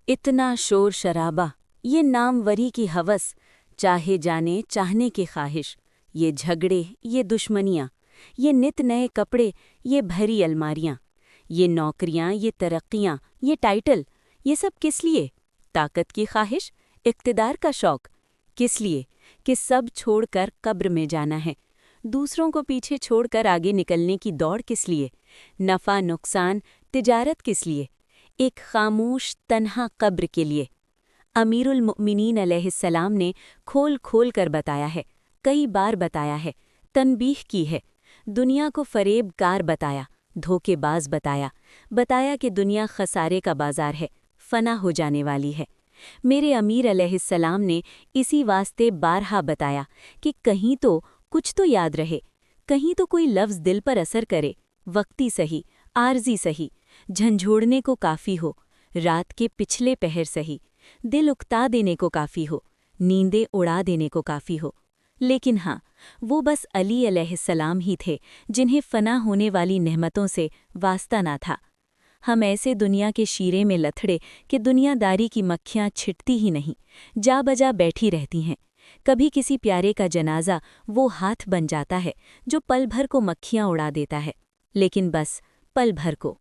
इतना शोर शराबा, ये नामवरी की हवस, चाहे जाने चाहने की ख्वाहिश, ये झगड़े, ये दुश्मनियाँ, ये नित नए कपड़े, ये भरी अलमारियाँ, ये नौकरियाँ, ये तरक्कियाँ, ये टाइटल, ये सब किस लिए? ताकत की ख्वाहिश, इक़्तिदार का शौक़, किस लिए? कि सब छोड़कर कब्र में जाना है। दूसरों को पीछे छोड़कर आगे निकलने की दौड़ किस लिए? नफ़ा नुकसान, तिजारत किस लिए? एक खामोश तन्हा कब्र के लिए। अमीरुल मुअमिनीन अलैहिस्सलाम ने खोल खोल कर बताया है, कई बार बताया है, तनबीह की है। दुनिया को फरेबकार बताया, धोखेबाज बताया, बताया कि दुनिया खसारे का बाजार है, फना हो जाने वाली है। मेरे अमीर अलैहिस्सलाम ने इसी वास्ते बारहा बताया कि कहीं तो कुछ तो याद रहे, कहीं तो कोई लफ्ज़ दिल पर असर करे, वक्ती सही, आर्जी सही, झंझोड़ने को काफ़ी हो, रात के पिछले पहर सही, दिल उकता देने को काफ़ी हो, नींदें उड़ा देने को काफ़ी हो। लेकिन हाँ, वो बस अली अलैहिस्सलाम ही थे जिन्हें फ़ना होने वाली नेमतों से वास्ता ना था। हम ऐसे दुनिया के शीरे में लथड़े कि दुनियादारी की मक्खियाँ छिटती ही नहीं, जा बजा बैठी रहती हैं। कभी किसी प्यारे का जनाजा वो हाथ बन जाता है जो पल भर को मक्खियाँ उड़ा देता है, लेकिन बस पल भर को।